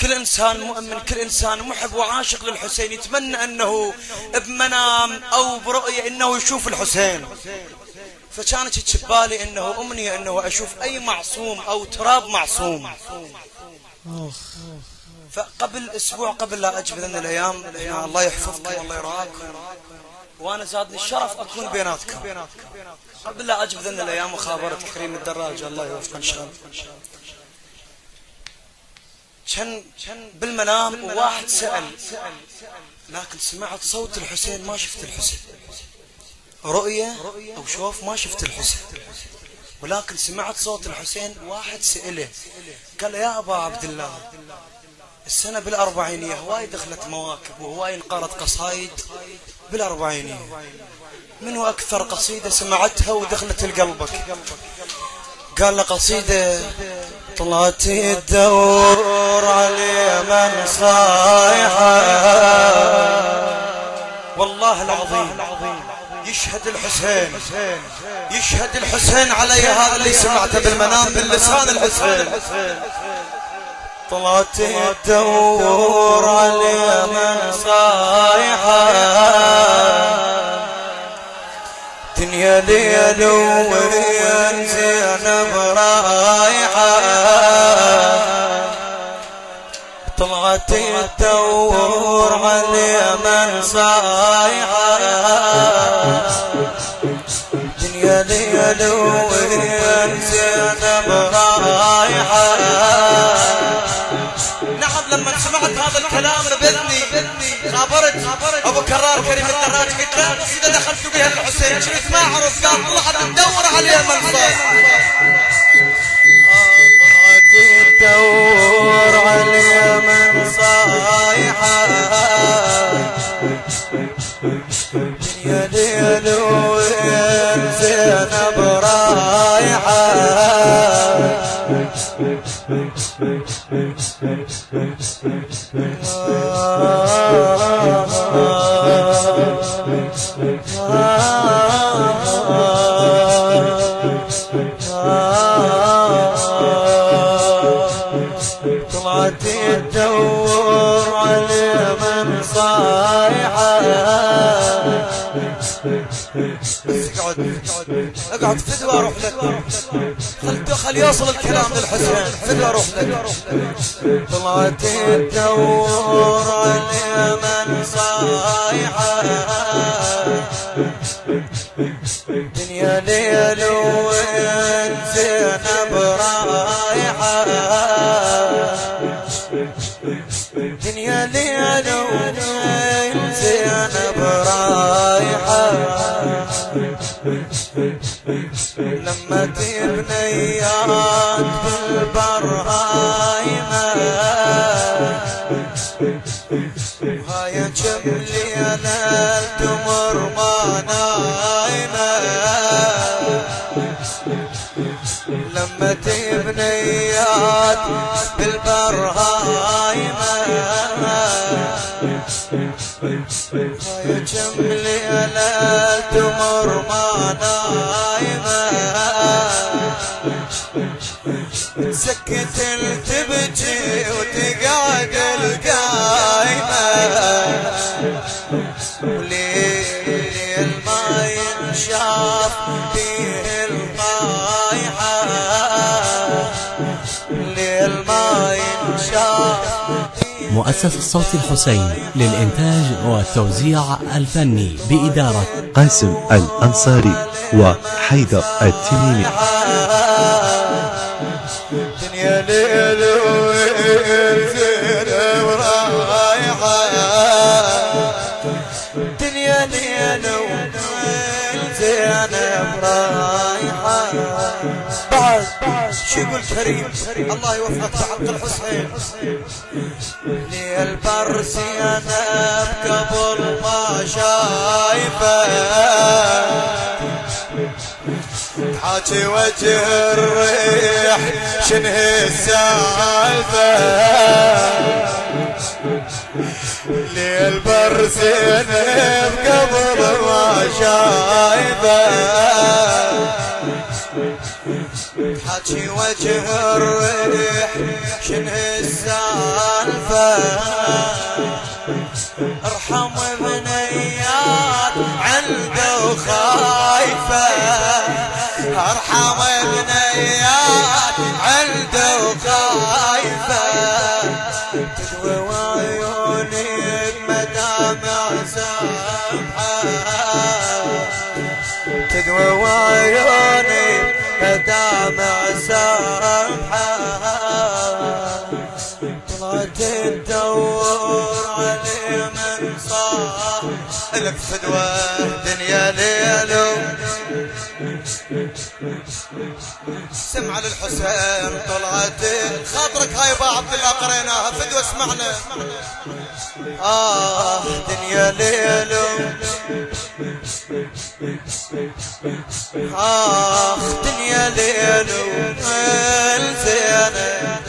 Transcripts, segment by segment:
كل إنسان مؤمن، كل إنسان محب وعاشق للحسين يتمنى أنه بمنام أو برؤية أنه يشوف الحسين. فكانت تشبالي أنه أمنية أنه أشوف أي معصوم أو تراب معصوم. فقبل أسبوع، قبل لا أجي بذن الأيام، الله يحفظكم والله يرعاكم، وأنا زادني الشرف أكون بيناتكم. قبل لا أجي بذن الأيام وخابرت كريم الدراجة الله يوفقه إن شاء الله، كان بالمنام وواحد سأل، لكن سمعت صوت الحسين ما شفت الحسين، رؤية أو شوف ما شفت الحسين، ولكن سمعت صوت الحسين. واحد سأله قال يا أبا عبد الله، السنة بالأربعينية هواي دخلت مواكب وهواي انقرت قصايد بالأربعينية، منو أكثر قصيدة سمعتها ودخلت لقلبك؟ قال له قصيدة طلعت الدور على من صايحة. والله العظيم يشهد الحسين، يشهد الحسين علي هذا اللي سمعته بالمنام باللسان الحسين. طلعت الدور على من صايحة، دنيا ليل وين زينب رايحة. طلعت الدور على من صايحة، دنيا ليل وين زينب رايحة. نعم لما سمعت هذا الكلام ربتني، خابرت ابو كرار كريم الدراج، قلت له اذا دخلت بها الحسين كنت ما اعرف، قال الله حتى ندور عليه منصب. طلعت الدور عليه من صايحة، يا ليل وين زينب رايحة. طلعت الدور على من صايحة. اقعد فدوى اروح لك، خل يوصل الكلام للحسين، فدوى اروح لك. طلعت الدور على من صايحة، دنيا ليل وين زينب رايحة. دنيا ليل وين زينب رايحة. لما تبنيات بالبر هايمة، وهاي كم ليلة التمر ما نايمة. لما تبنيات بالبر هايمة، وهاي كم ليلة التمر ما نايمة. تسكت تبكي وتقعد القايمة، وليل ما ينشاف فيه الطايحة. ليل ما ينشاف. مؤسسة صوت الحسين للإنتاج والتوزيع الفني بإدارة قاسم الأنصاري وحيدر التميمي. دنيا ليل وين زينب رايحة. دنيا ليل وين زينب رايحة. بعد شو يقول كريم الله يوفقك بعبد الحسين. ليل بر زينب قبل ما شايفه، حاجي وجه الريح شنه السالفة. ليل بر زينب قبل ما شايفه، حاجي وجه الريح شنو السالفة ارحم بنيات عنده وخايفة ارحم بنيات عنده وخايفة تدوي وعيوني بمدامع سامحة تدوي وعيوني بمدامع سامحة طلعت تدور علي من صاح لك فدوى دنيا ليلو سمع للحسين طلعت خاطرك هاي با عبد الله قريناها فدوى اسمعنا دنيا ليلو دنيا ليلو الزينة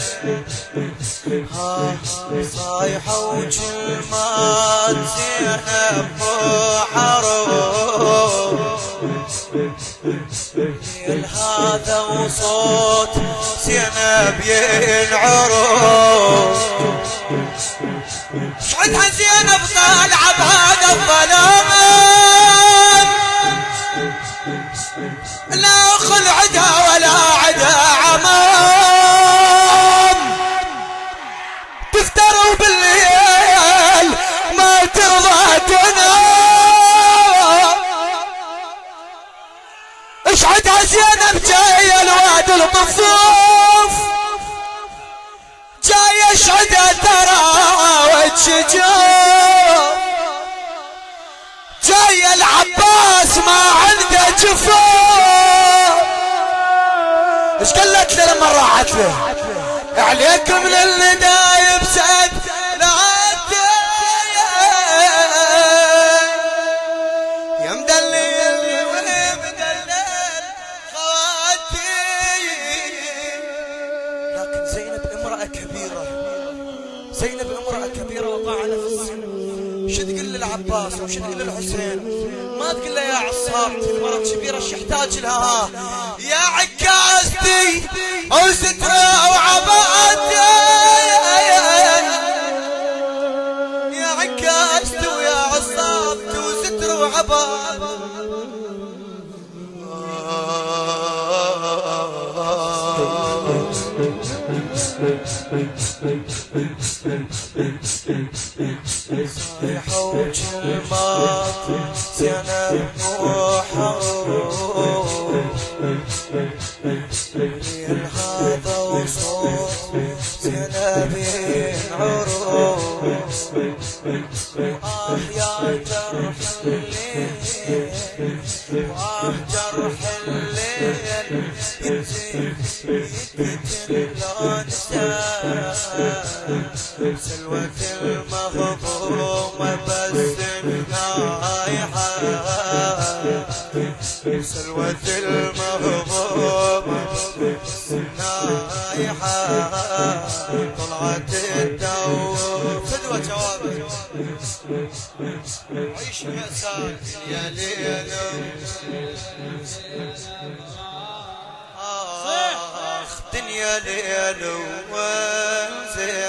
صايحة وكلمات زينب وحروف هذا وصوت زينب ينعرف شعدها زينب طالعة بهذا الظلام لا خلعتها ولا عدا عمام تفتروا بالليل ما ترضى تنام اشعدها زينب جاية الواد الطفوف جاية اشعدها ترى والشجاع جاية العباس ما عنده جفاف ايش قالت له لما راحت له عليكم للي دايب سعد لعدي يا مدلل ولا مدلل خواتي لكن زينب امرأة كبيرة زينب امرأة كبيرة وطاعنة في السن شو تقول للعباس وش تقول للحسين ما تقول له يا عصارتي المرأة كبيرة شو يحتاج لها يا عكاستي او سترة وعباتي يا عكاستي ويا عصارتي وسترة وعباتي صيحة وكلمات زينب وحروف ليل هذا وصوت زينب ينعرف يا جرح الليل جرح الليل ينزل يقتل سلوة المغضومة بس النايحة سلوة المغضومة بس النايحة طلعت الدور فدوى جوابك عيش مأساة يا ليل دنيا ليل وزينة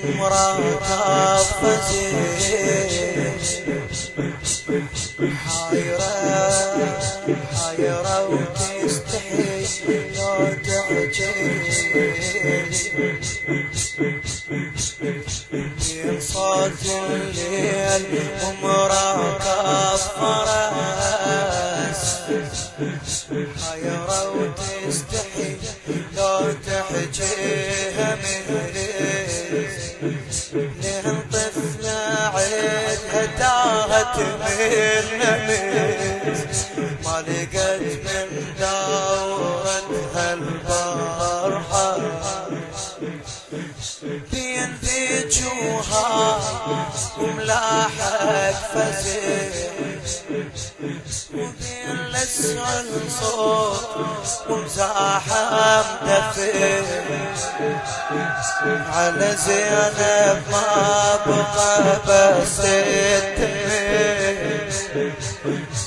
ومراكب فزين حايرة وتستحي لو تعجز من صوت الليل ومراكب فرس حايرة وتستحي لو تحجيها من لين طفلة عيدها تاهت من نمس ما لقت من دورتها البارحة بين ذيجوها وملاحق فزين وبين لسع الصوت ومزاحم دفين على زينب ما بقى بس التمين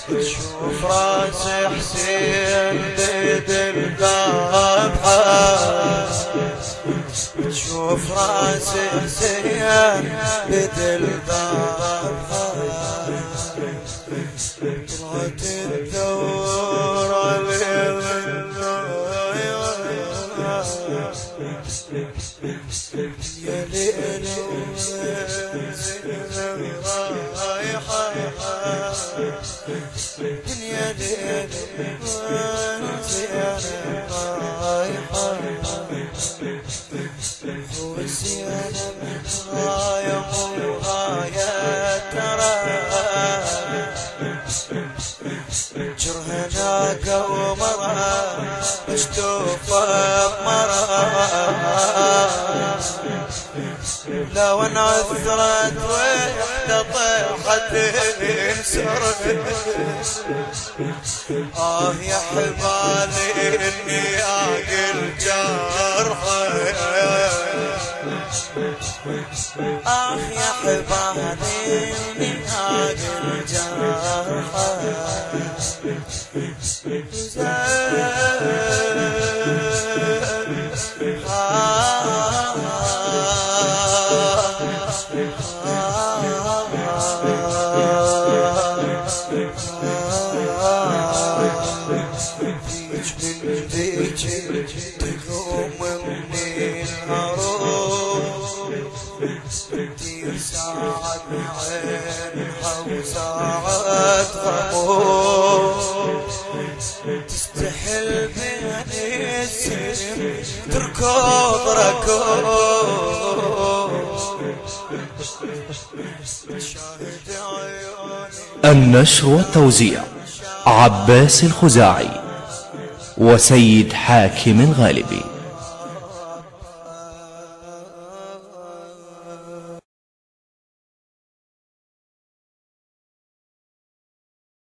تشوف راس حسين بيد الذبحة تشوف راس حسين بيد الذبحة طلعت تدور عليه يا ليل وزين رايحة يا ليل وزين رايحة وزينة من غاية وغاية ترى جرهناك ومرأة مشتوفة بمرأة لو انعثرت وحدة طيحت انسرت يا حبالي اني اقل جرحة يا حبالي اني اقل جرحة تقوم من الهروب كتير ساعة عينها وساعة غموم تستحل بين السلم تركض ركوب شاهد عيوني. النشر والتوزيع عباس الخزاعي وسيد حاكم الغالبي.